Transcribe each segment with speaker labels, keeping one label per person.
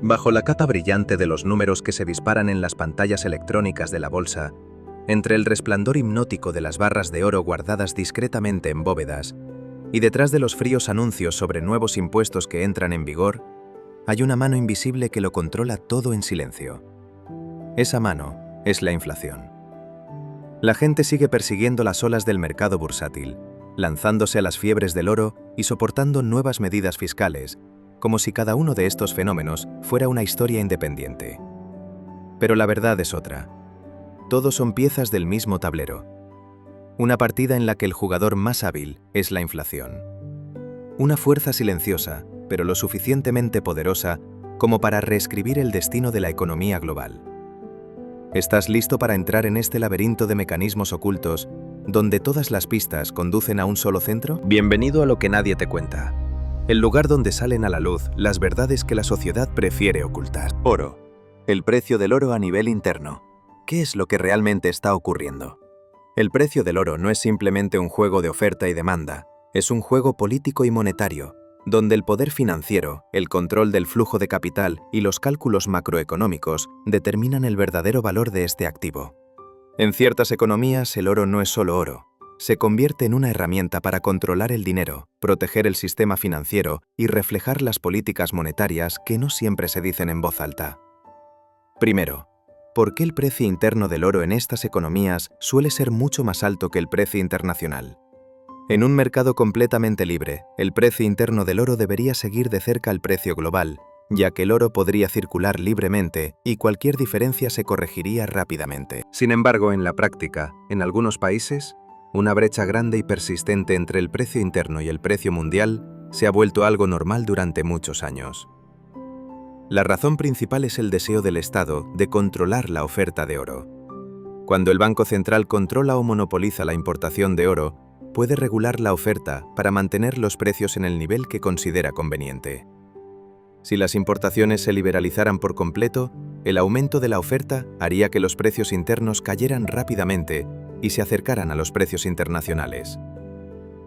Speaker 1: Bajo la capa brillante de los números que se disparan en las pantallas electrónicas de la bolsa, entre el resplandor hipnótico de las barras de oro guardadas discretamente en bóvedas, y detrás de los fríos anuncios sobre nuevos impuestos que entran en vigor, hay una mano invisible que lo controla todo en silencio. Esa mano es la inflación. La gente sigue persiguiendo las olas del mercado bursátil, lanzándose a las fiebres del oro y soportando nuevas medidas fiscales, como si cada uno de estos fenómenos fuera una historia independiente. Pero la verdad es otra. Todos son piezas del mismo tablero. Una partida en la que el jugador más hábil es la inflación. Una fuerza silenciosa, pero lo suficientemente poderosa como para reescribir el destino de la economía global. ¿Estás listo para entrar en este laberinto de mecanismos ocultos, donde todas las pistas conducen a un solo centro? Bienvenido a Lo que nadie te cuenta. El lugar donde salen a la luz las verdades que la sociedad prefiere ocultar. Oro. El precio del oro a nivel interno. ¿Qué es lo que realmente está ocurriendo? El precio del oro no es simplemente un juego de oferta y demanda, es un juego político y monetario, donde el poder financiero, el control del flujo de capital y los cálculos macroeconómicos determinan el verdadero valor de este activo. En ciertas economías, el oro no es solo oro. Se convierte en una herramienta para controlar el dinero, proteger el sistema financiero y reflejar las políticas monetarias que no siempre se dicen en voz alta. Primero, ¿por qué el precio interno del oro en estas economías suele ser mucho más alto que el precio internacional? En un mercado completamente libre, el precio interno del oro debería seguir de cerca el precio global, ya que el oro podría circular libremente y cualquier diferencia se corregiría rápidamente. Sin embargo, en la práctica, en algunos países, una brecha grande y persistente entre el precio interno y el precio mundial se ha vuelto algo normal durante muchos años. La razón principal es el deseo del Estado de controlar la oferta de oro. Cuando el Banco Central controla o monopoliza la importación de oro, puede regular la oferta para mantener los precios en el nivel que considera conveniente. Si las importaciones se liberalizaran por completo, el aumento de la oferta haría que los precios internos cayeran rápidamente y se acercaran a los precios internacionales.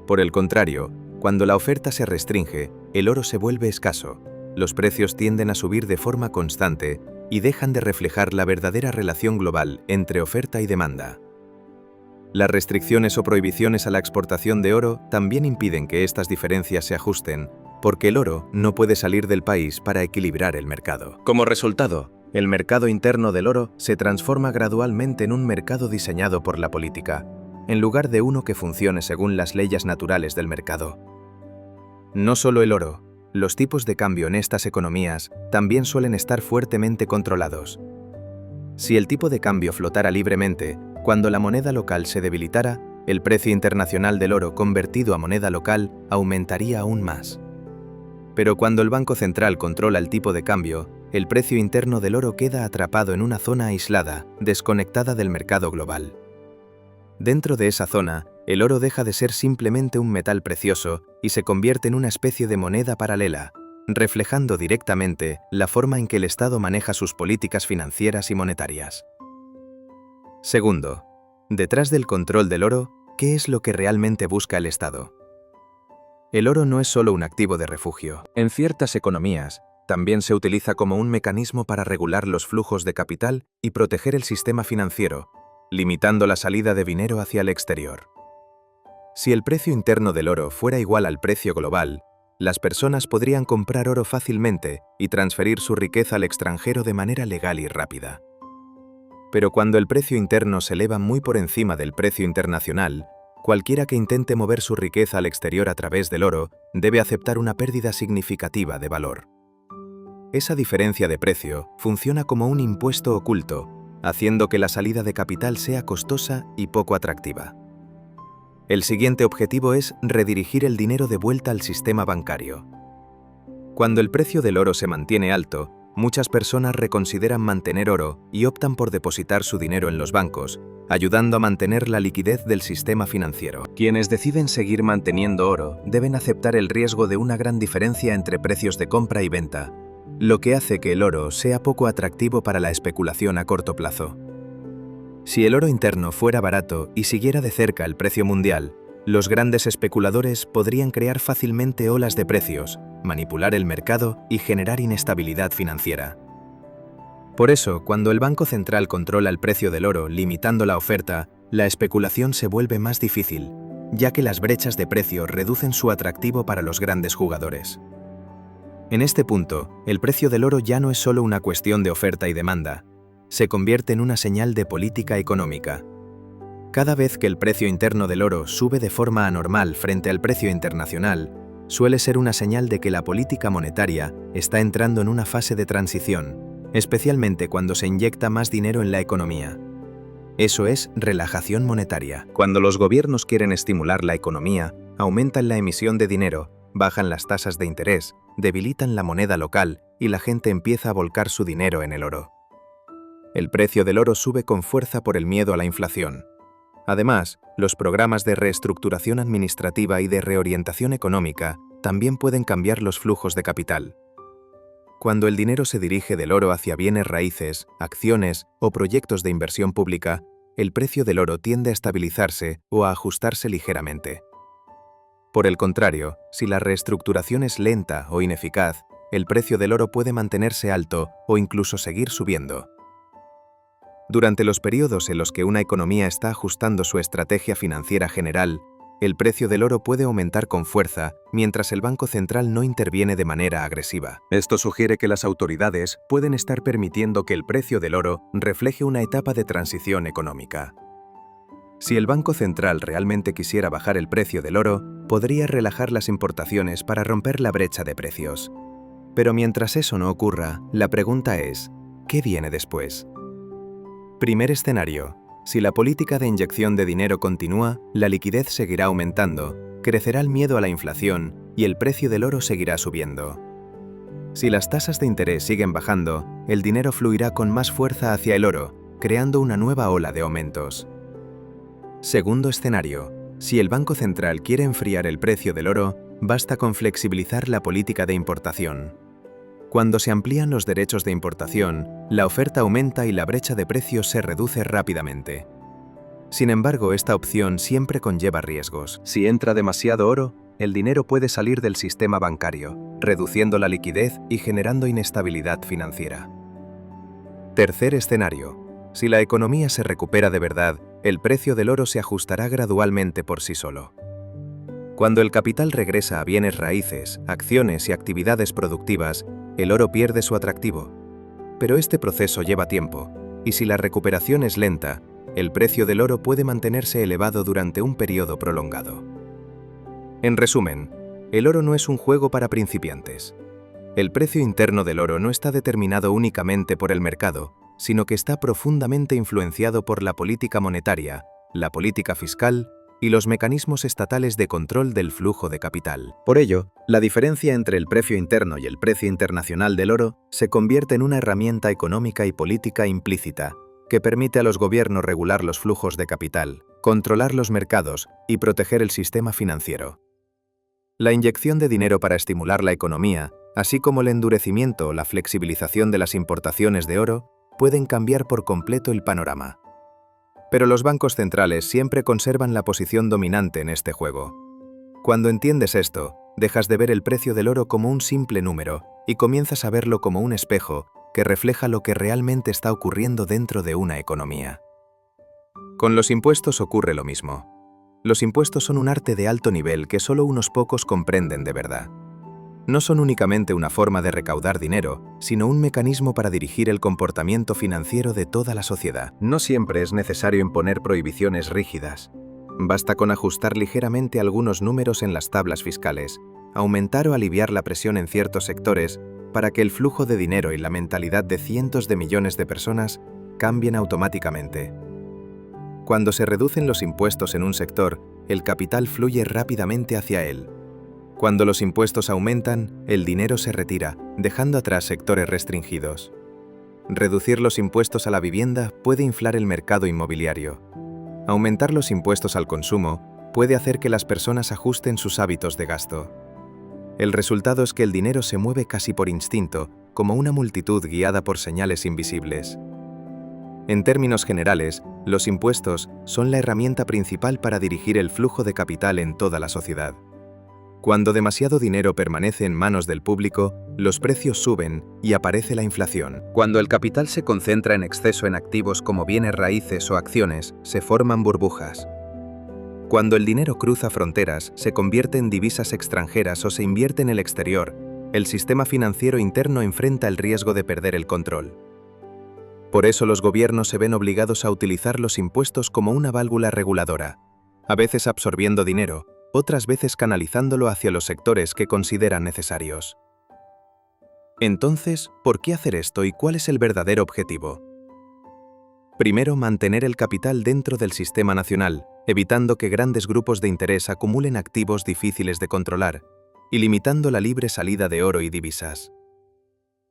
Speaker 1: Por el contrario, cuando la oferta se restringe, el oro se vuelve escaso, los precios tienden a subir de forma constante y dejan de reflejar la verdadera relación global entre oferta y demanda. Las restricciones o prohibiciones a la exportación de oro también impiden que estas diferencias se ajusten, porque el oro no puede salir del país para equilibrar el mercado. Como resultado, el mercado interno del oro se transforma gradualmente en un mercado diseñado por la política, en lugar de uno que funcione según las leyes naturales del mercado. No solo el oro, los tipos de cambio en estas economías también suelen estar fuertemente controlados. Si el tipo de cambio flotara libremente, cuando la moneda local se debilitara, el precio internacional del oro convertido a moneda local aumentaría aún más. Pero cuando el Banco Central controla el tipo de cambio, el precio interno del oro queda atrapado en una zona aislada, desconectada del mercado global. Dentro de esa zona, el oro deja de ser simplemente un metal precioso y se convierte en una especie de moneda paralela, reflejando directamente la forma en que el Estado maneja sus políticas financieras y monetarias. Segundo, detrás del control del oro, ¿qué es lo que realmente busca el Estado? El oro no es solo un activo de refugio. En ciertas economías, también se utiliza como un mecanismo para regular los flujos de capital y proteger el sistema financiero, limitando la salida de dinero hacia el exterior. Si el precio interno del oro fuera igual al precio global, las personas podrían comprar oro fácilmente y transferir su riqueza al extranjero de manera legal y rápida. Pero cuando el precio interno se eleva muy por encima del precio internacional, cualquiera que intente mover su riqueza al exterior a través del oro debe aceptar una pérdida significativa de valor. Esa diferencia de precio funciona como un impuesto oculto, haciendo que la salida de capital sea costosa y poco atractiva. El siguiente objetivo es redirigir el dinero de vuelta al sistema bancario. Cuando el precio del oro se mantiene alto, muchas personas reconsideran mantener oro y optan por depositar su dinero en los bancos, ayudando a mantener la liquidez del sistema financiero. Quienes deciden seguir manteniendo oro deben aceptar el riesgo de una gran diferencia entre precios de compra y venta, lo que hace que el oro sea poco atractivo para la especulación a corto plazo. Si el oro interno fuera barato y siguiera de cerca el precio mundial, los grandes especuladores podrían crear fácilmente olas de precios, manipular el mercado y generar inestabilidad financiera. Por eso, cuando el Banco Central controla el precio del oro limitando la oferta, la especulación se vuelve más difícil, ya que las brechas de precio reducen su atractivo para los grandes jugadores. En este punto, el precio del oro ya no es solo una cuestión de oferta y demanda, se convierte en una señal de política económica. Cada vez que el precio interno del oro sube de forma anormal frente al precio internacional, suele ser una señal de que la política monetaria está entrando en una fase de transición, especialmente cuando se inyecta más dinero en la economía. Eso es relajación monetaria. Cuando los gobiernos quieren estimular la economía, aumentan la emisión de dinero, bajan las tasas de interés, debilitan la moneda local y la gente empieza a volcar su dinero en el oro. El precio del oro sube con fuerza por el miedo a la inflación. Además, los programas de reestructuración administrativa y de reorientación económica también pueden cambiar los flujos de capital. Cuando el dinero se dirige del oro hacia bienes raíces, acciones o proyectos de inversión pública, el precio del oro tiende a estabilizarse o a ajustarse ligeramente. Por el contrario, si la reestructuración es lenta o ineficaz, el precio del oro puede mantenerse alto o incluso seguir subiendo. Durante los periodos en los que una economía está ajustando su estrategia financiera general, el precio del oro puede aumentar con fuerza mientras el Banco Central no interviene de manera agresiva. Esto sugiere que las autoridades pueden estar permitiendo que el precio del oro refleje una etapa de transición económica. Si el Banco Central realmente quisiera bajar el precio del oro, podría relajar las importaciones para romper la brecha de precios. Pero mientras eso no ocurra, la pregunta es, ¿qué viene después? Primer escenario. Si la política de inyección de dinero continúa, la liquidez seguirá aumentando, crecerá el miedo a la inflación y el precio del oro seguirá subiendo. Si las tasas de interés siguen bajando, el dinero fluirá con más fuerza hacia el oro, creando una nueva ola de aumentos. Segundo escenario. Si el Banco Central quiere enfriar el precio del oro, basta con flexibilizar la política de importación. Cuando se amplían los derechos de importación, la oferta aumenta y la brecha de precios se reduce rápidamente. Sin embargo, esta opción siempre conlleva riesgos. Si entra demasiado oro, el dinero puede salir del sistema bancario, reduciendo la liquidez y generando inestabilidad financiera. Tercer escenario. Si la economía se recupera de verdad, el precio del oro se ajustará gradualmente por sí solo. Cuando el capital regresa a bienes raíces, acciones y actividades productivas, el oro pierde su atractivo. Pero este proceso lleva tiempo, y si la recuperación es lenta, el precio del oro puede mantenerse elevado durante un periodo prolongado. En resumen, el oro no es un juego para principiantes. El precio interno del oro no está determinado únicamente por el mercado, sino que está profundamente influenciado por la política monetaria, la política fiscal y los mecanismos estatales de control del flujo de capital. Por ello, la diferencia entre el precio interno y el precio internacional del oro se convierte en una herramienta económica y política implícita, que permite a los gobiernos regular los flujos de capital, controlar los mercados y proteger el sistema financiero. La inyección de dinero para estimular la economía, así como el endurecimiento o la flexibilización de las importaciones de oro, pueden cambiar por completo el panorama. Pero los bancos centrales siempre conservan la posición dominante en este juego. Cuando entiendes esto, dejas de ver el precio del oro como un simple número y comienzas a verlo como un espejo que refleja lo que realmente está ocurriendo dentro de una economía. Con los impuestos ocurre lo mismo. Los impuestos son un arte de alto nivel que solo unos pocos comprenden de verdad. No son únicamente una forma de recaudar dinero, sino un mecanismo para dirigir el comportamiento financiero de toda la sociedad. No siempre es necesario imponer prohibiciones rígidas. Basta con ajustar ligeramente algunos números en las tablas fiscales, aumentar o aliviar la presión en ciertos sectores para que el flujo de dinero y la mentalidad de cientos de millones de personas cambien automáticamente. Cuando se reducen los impuestos en un sector, el capital fluye rápidamente hacia él. Cuando los impuestos aumentan, el dinero se retira, dejando atrás sectores restringidos. Reducir los impuestos a la vivienda puede inflar el mercado inmobiliario. Aumentar los impuestos al consumo puede hacer que las personas ajusten sus hábitos de gasto. El resultado es que el dinero se mueve casi por instinto, como una multitud guiada por señales invisibles. En términos generales, los impuestos son la herramienta principal para dirigir el flujo de capital en toda la sociedad. Cuando demasiado dinero permanece en manos del público, los precios suben y aparece la inflación. Cuando el capital se concentra en exceso en activos como bienes raíces o acciones, se forman burbujas. Cuando el dinero cruza fronteras, se convierte en divisas extranjeras o se invierte en el exterior, el sistema financiero interno enfrenta el riesgo de perder el control. Por eso los gobiernos se ven obligados a utilizar los impuestos como una válvula reguladora, a veces absorbiendo dinero, otras veces canalizándolo hacia los sectores que consideran necesarios. Entonces, ¿por qué hacer esto y cuál es el verdadero objetivo? Primero, mantener el capital dentro del sistema nacional, evitando que grandes grupos de interés acumulen activos difíciles de controlar, y limitando la libre salida de oro y divisas.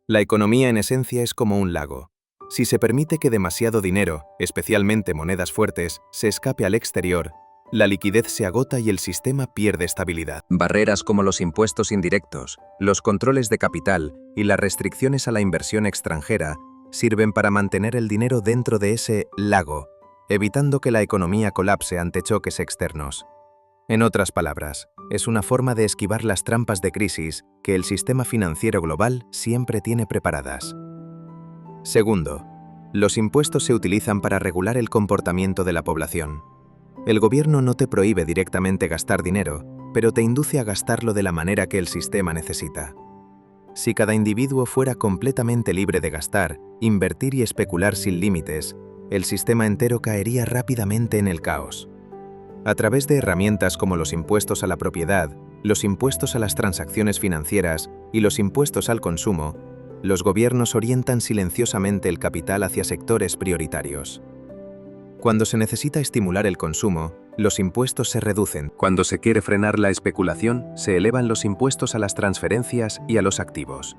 Speaker 1: La economía en esencia es como un lago. Si se permite que demasiado dinero, especialmente monedas fuertes, se escape al exterior, la liquidez se agota y el sistema pierde estabilidad. Barreras como los impuestos indirectos, los controles de capital y las restricciones a la inversión extranjera sirven para mantener el dinero dentro de ese lago, evitando que la economía colapse ante choques externos. En otras palabras, es una forma de esquivar las trampas de crisis que el sistema financiero global siempre tiene preparadas. Segundo, los impuestos se utilizan para regular el comportamiento de la población. El gobierno no te prohíbe directamente gastar dinero, pero te induce a gastarlo de la manera que el sistema necesita. Si cada individuo fuera completamente libre de gastar, invertir y especular sin límites, el sistema entero caería rápidamente en el caos. A través de herramientas como los impuestos a la propiedad, los impuestos a las transacciones financieras y los impuestos al consumo, los gobiernos orientan silenciosamente el capital hacia sectores prioritarios. Cuando se necesita estimular el consumo, los impuestos se reducen. Cuando se quiere frenar la especulación, se elevan los impuestos a las transferencias y a los activos.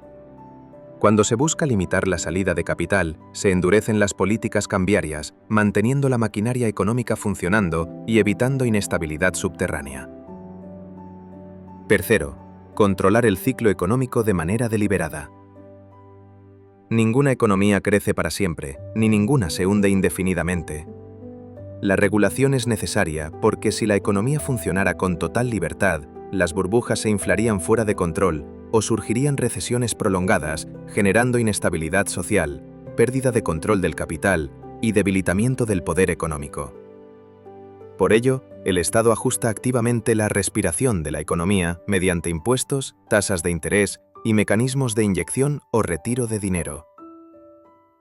Speaker 1: Cuando se busca limitar la salida de capital, se endurecen las políticas cambiarias, manteniendo la maquinaria económica funcionando y evitando inestabilidad subterránea. Tercero, controlar el ciclo económico de manera deliberada. Ninguna economía crece para siempre, ni ninguna se hunde indefinidamente. La regulación es necesaria porque si la economía funcionara con total libertad, las burbujas se inflarían fuera de control o surgirían recesiones prolongadas, generando inestabilidad social, pérdida de control del capital y debilitamiento del poder económico. Por ello, el Estado ajusta activamente la respiración de la economía mediante impuestos, tasas de interés y mecanismos de inyección o retiro de dinero.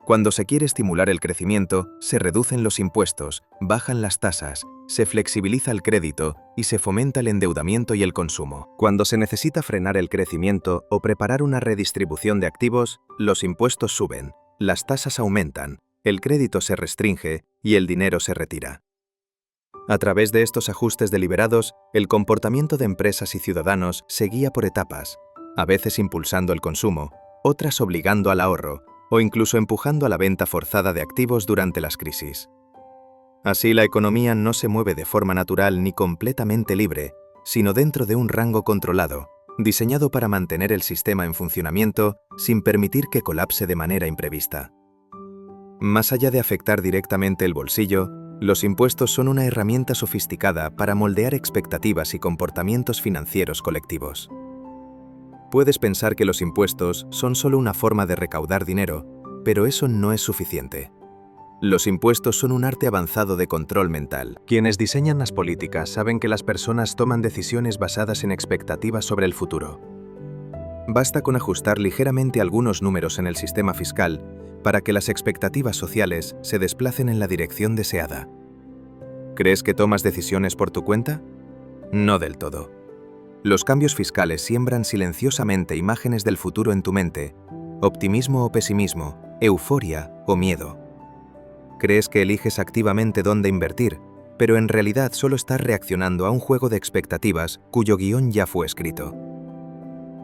Speaker 1: Cuando se quiere estimular el crecimiento, se reducen los impuestos, bajan las tasas, se flexibiliza el crédito y se fomenta el endeudamiento y el consumo. Cuando se necesita frenar el crecimiento o preparar una redistribución de activos, los impuestos suben, las tasas aumentan, el crédito se restringe y el dinero se retira. A través de estos ajustes deliberados, el comportamiento de empresas y ciudadanos se guía por etapas, a veces impulsando el consumo, otras obligando al ahorro, o incluso empujando a la venta forzada de activos durante las crisis. Así, la economía no se mueve de forma natural ni completamente libre, sino dentro de un rango controlado, diseñado para mantener el sistema en funcionamiento sin permitir que colapse de manera imprevista. Más allá de afectar directamente el bolsillo, los impuestos son una herramienta sofisticada para moldear expectativas y comportamientos financieros colectivos. Puedes pensar que los impuestos son solo una forma de recaudar dinero, pero eso no es suficiente. Los impuestos son un arte avanzado de control mental. Quienes diseñan las políticas saben que las personas toman decisiones basadas en expectativas sobre el futuro. Basta con ajustar ligeramente algunos números en el sistema fiscal para que las expectativas sociales se desplacen en la dirección deseada. ¿Crees que tomas decisiones por tu cuenta? No del todo. Los cambios fiscales siembran silenciosamente imágenes del futuro en tu mente, optimismo o pesimismo, euforia o miedo. Crees que eliges activamente dónde invertir, pero en realidad solo estás reaccionando a un juego de expectativas cuyo guión ya fue escrito.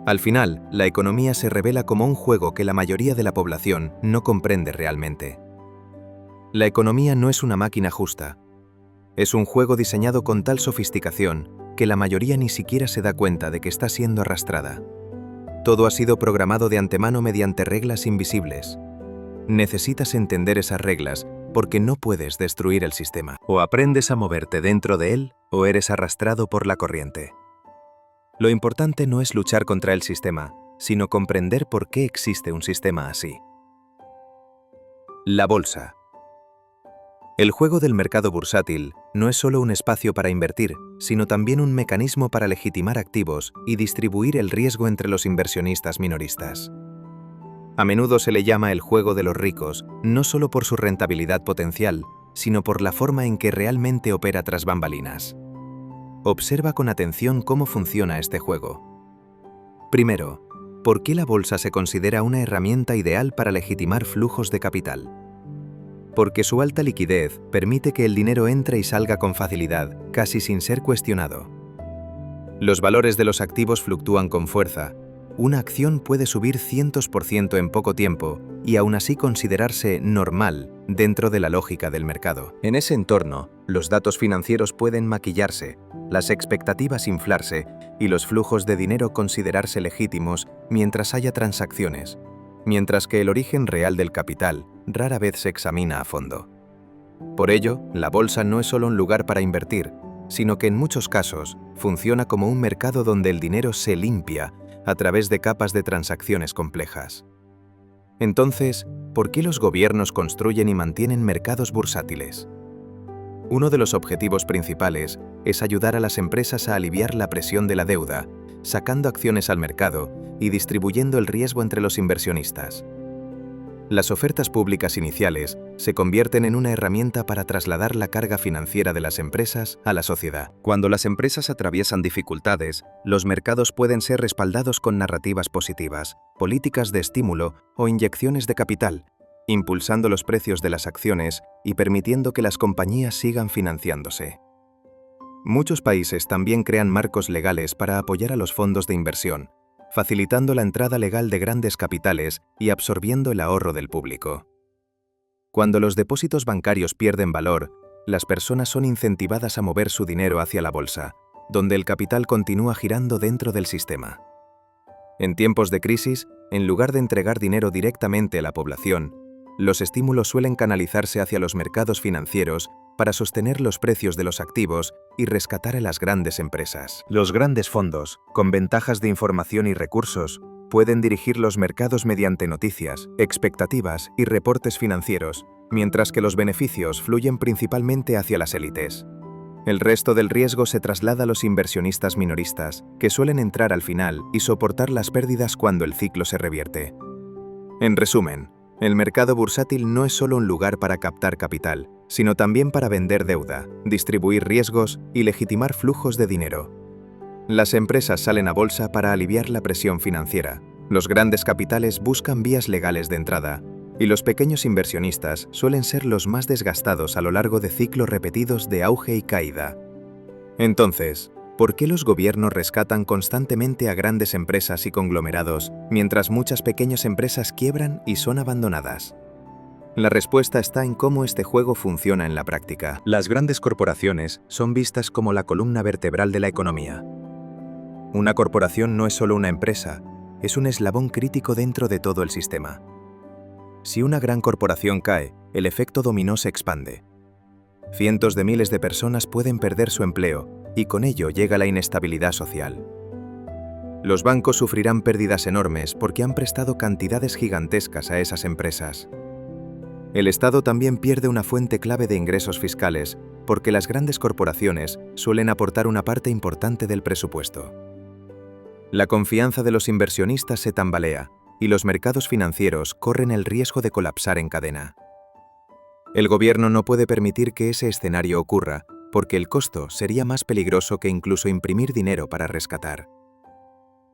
Speaker 1: Al final, la economía se revela como un juego que la mayoría de la población no comprende realmente. La economía no es una máquina justa. Es un juego diseñado con tal sofisticación que la mayoría ni siquiera se da cuenta de que está siendo arrastrada. Todo ha sido programado de antemano mediante reglas invisibles. Necesitas entender esas reglas porque no puedes destruir el sistema. O aprendes a moverte dentro de él o eres arrastrado por la corriente. Lo importante no es luchar contra el sistema, sino comprender por qué existe un sistema así. La bolsa. El juego del mercado bursátil no es solo un espacio para invertir, sino también un mecanismo para legitimar activos y distribuir el riesgo entre los inversionistas minoristas. A menudo se le llama el juego de los ricos, no solo por su rentabilidad potencial, sino por la forma en que realmente opera tras bambalinas. Observa con atención cómo funciona este juego. Primero, ¿por qué la bolsa se considera una herramienta ideal para legitimar flujos de capital? Porque su alta liquidez permite que el dinero entre y salga con facilidad, casi sin ser cuestionado. Los valores de los activos fluctúan con fuerza. Una acción puede subir cientos por ciento en poco tiempo y aún así considerarse normal dentro de la lógica del mercado. En ese entorno, los datos financieros pueden maquillarse, las expectativas inflarse y los flujos de dinero considerarse legítimos mientras haya transacciones, mientras que el origen real del capital rara vez se examina a fondo. Por ello, la bolsa no es solo un lugar para invertir, sino que en muchos casos funciona como un mercado donde el dinero se limpia a través de capas de transacciones complejas. Entonces, ¿por qué los gobiernos construyen y mantienen mercados bursátiles? Uno de los objetivos principales es ayudar a las empresas a aliviar la presión de la deuda, sacando acciones al mercado y distribuyendo el riesgo entre los inversionistas. Las ofertas públicas iniciales se convierten en una herramienta para trasladar la carga financiera de las empresas a la sociedad. Cuando las empresas atraviesan dificultades, los mercados pueden ser respaldados con narrativas positivas, políticas de estímulo o inyecciones de capital, impulsando los precios de las acciones y permitiendo que las compañías sigan financiándose. Muchos países también crean marcos legales para apoyar a los fondos de inversión, facilitando la entrada legal de grandes capitales y absorbiendo el ahorro del público. Cuando los depósitos bancarios pierden valor, las personas son incentivadas a mover su dinero hacia la bolsa, donde el capital continúa girando dentro del sistema. En tiempos de crisis, en lugar de entregar dinero directamente a la población, los estímulos suelen canalizarse hacia los mercados financieros para sostener los precios de los activos y rescatar a las grandes empresas. Los grandes fondos, con ventajas de información y recursos, pueden dirigir los mercados mediante noticias, expectativas y reportes financieros, mientras que los beneficios fluyen principalmente hacia las élites. El resto del riesgo se traslada a los inversionistas minoristas, que suelen entrar al final y soportar las pérdidas cuando el ciclo se revierte. En resumen, el mercado bursátil no es solo un lugar para captar capital, sino también para vender deuda, distribuir riesgos y legitimar flujos de dinero. Las empresas salen a bolsa para aliviar la presión financiera, los grandes capitales buscan vías legales de entrada, y los pequeños inversionistas suelen ser los más desgastados a lo largo de ciclos repetidos de auge y caída. Entonces, ¿por qué los gobiernos rescatan constantemente a grandes empresas y conglomerados, mientras muchas pequeñas empresas quiebran y son abandonadas? La respuesta está en cómo este juego funciona en la práctica. Las grandes corporaciones son vistas como la columna vertebral de la economía. Una corporación no es solo una empresa, es un eslabón crítico dentro de todo el sistema. Si una gran corporación cae, el efecto dominó se expande. Cientos de miles de personas pueden perder su empleo y con ello llega la inestabilidad social. Los bancos sufrirán pérdidas enormes porque han prestado cantidades gigantescas a esas empresas. El Estado también pierde una fuente clave de ingresos fiscales porque las grandes corporaciones suelen aportar una parte importante del presupuesto. La confianza de los inversionistas se tambalea y los mercados financieros corren el riesgo de colapsar en cadena. El gobierno no puede permitir que ese escenario ocurra porque el costo sería más peligroso que incluso imprimir dinero para rescatar.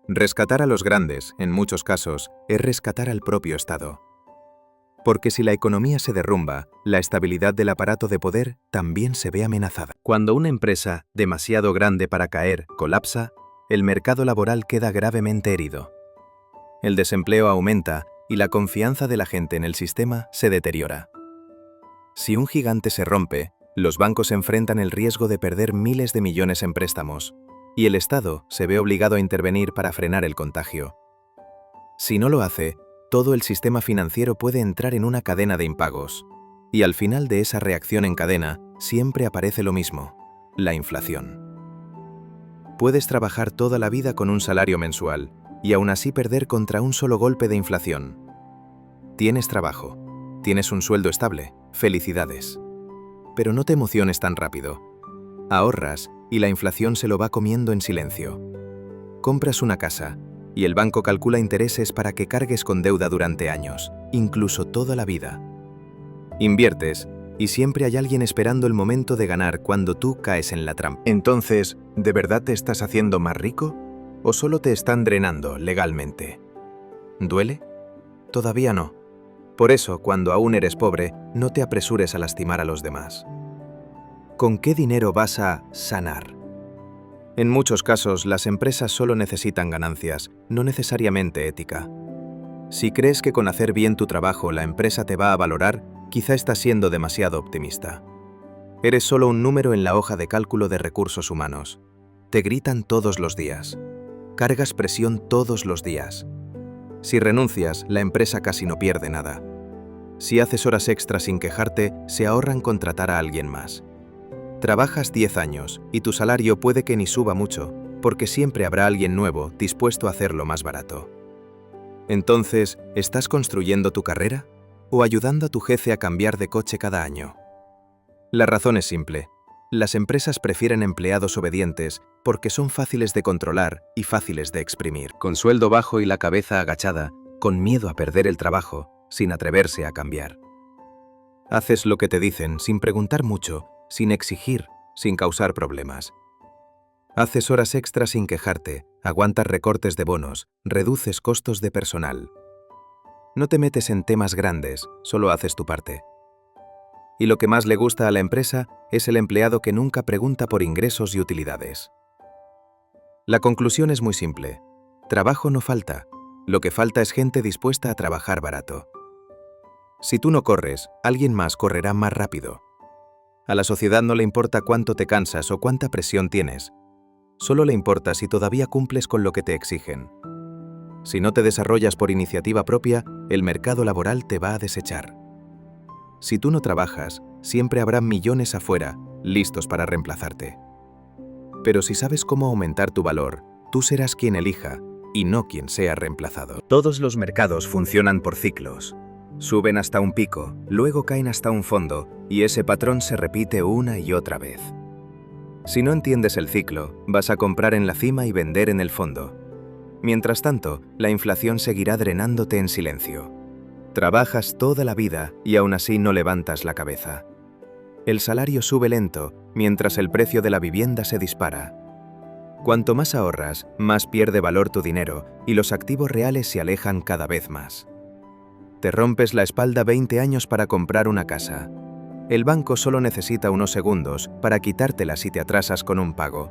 Speaker 1: Rescatar a los grandes, en muchos casos, es rescatar al propio Estado. Porque si la economía se derrumba, la estabilidad del aparato de poder también se ve amenazada. Cuando una empresa, demasiado grande para caer, colapsa, el mercado laboral queda gravemente herido. El desempleo aumenta y la confianza de la gente en el sistema se deteriora. Si un gigante se rompe, los bancos enfrentan el riesgo de perder miles de millones en préstamos, y el Estado se ve obligado a intervenir para frenar el contagio. Si no lo hace, todo el sistema financiero puede entrar en una cadena de impagos, y al final de esa reacción en cadena siempre aparece lo mismo, la inflación. Puedes trabajar toda la vida con un salario mensual y aún así perder contra un solo golpe de inflación. Tienes trabajo, tienes un sueldo estable, felicidades. Pero no te emociones tan rápido. Ahorras y la inflación se lo va comiendo en silencio. Compras una casa y el banco calcula intereses para que cargues con deuda durante años, incluso toda la vida. Inviertes y siempre hay alguien esperando el momento de ganar cuando tú caes en la trampa. Entonces, ¿de verdad te estás haciendo más rico? ¿O solo te están drenando legalmente? ¿Duele? Todavía no. Por eso, cuando aún eres pobre, no te apresures a lastimar a los demás. ¿Con qué dinero vas a sanar? En muchos casos, las empresas solo necesitan ganancias, no necesariamente ética. Si crees que con hacer bien tu trabajo la empresa te va a valorar, quizá estás siendo demasiado optimista. Eres solo un número en la hoja de cálculo de recursos humanos. Te gritan todos los días. Cargas presión todos los días. Si renuncias, la empresa casi no pierde nada. Si haces horas extras sin quejarte, se ahorran contratar a alguien más. Trabajas 10 años y tu salario puede que ni suba mucho, porque siempre habrá alguien nuevo dispuesto a hacerlo más barato. Entonces, ¿estás construyendo tu carrera o ayudando a tu jefe a cambiar de coche cada año? La razón es simple. Las empresas prefieren empleados obedientes porque son fáciles de controlar y fáciles de exprimir. Con sueldo bajo y la cabeza agachada, con miedo a perder el trabajo, sin atreverse a cambiar. Haces lo que te dicen sin preguntar mucho, sin exigir, sin causar problemas. Haces horas extras sin quejarte, aguantas recortes de bonos, reduces costos de personal. No te metes en temas grandes, solo haces tu parte. Y lo que más le gusta a la empresa es el empleado que nunca pregunta por ingresos y utilidades. La conclusión es muy simple. Trabajo no falta. Lo que falta es gente dispuesta a trabajar barato. Si tú no corres, alguien más correrá más rápido. A la sociedad no le importa cuánto te cansas o cuánta presión tienes. Solo le importa si todavía cumples con lo que te exigen. Si no te desarrollas por iniciativa propia, el mercado laboral te va a desechar. Si tú no trabajas, siempre habrá millones afuera, listos para reemplazarte. Pero si sabes cómo aumentar tu valor, tú serás quien elija y no quien sea reemplazado. Todos los mercados funcionan por ciclos. Suben hasta un pico, luego caen hasta un fondo, y ese patrón se repite una y otra vez. Si no entiendes el ciclo, vas a comprar en la cima y vender en el fondo. Mientras tanto, la inflación seguirá drenándote en silencio. Trabajas toda la vida y aún así no levantas la cabeza. El salario sube lento, mientras el precio de la vivienda se dispara. Cuanto más ahorras, más pierde valor tu dinero y los activos reales se alejan cada vez más. Te rompes la espalda 20 años para comprar una casa. El banco solo necesita unos segundos para quitártela si te atrasas con un pago.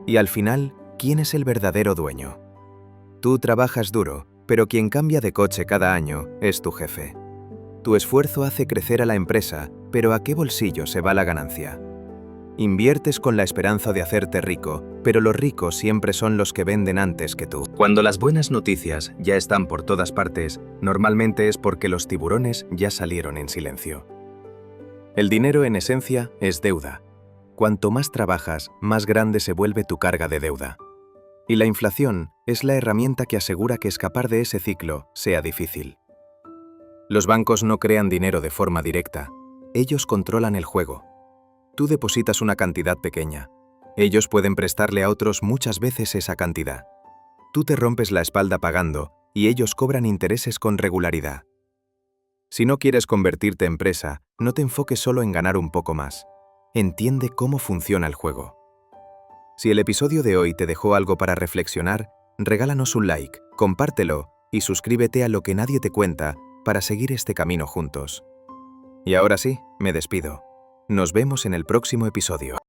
Speaker 1: Y al final, ¿quién es el verdadero dueño? Tú trabajas duro, pero quien cambia de coche cada año es tu jefe. Tu esfuerzo hace crecer a la empresa, pero ¿a qué bolsillo se va la ganancia? Inviertes con la esperanza de hacerte rico, pero los ricos siempre son los que venden antes que tú. Cuando las buenas noticias ya están por todas partes, normalmente es porque los tiburones ya salieron en silencio. El dinero en esencia es deuda. Cuanto más trabajas, más grande se vuelve tu carga de deuda. Y la inflación es la herramienta que asegura que escapar de ese ciclo sea difícil. Los bancos no crean dinero de forma directa. Ellos controlan el juego. Tú depositas una cantidad pequeña. Ellos pueden prestarle a otros muchas veces esa cantidad. Tú te rompes la espalda pagando y ellos cobran intereses con regularidad. Si no quieres convertirte en presa, no te enfoques solo en ganar un poco más. Entiende cómo funciona el juego. Si el episodio de hoy te dejó algo para reflexionar, regálanos un like, compártelo y suscríbete a Lo que nadie te cuenta para seguir este camino juntos. Y ahora sí, me despido. Nos vemos en el próximo episodio.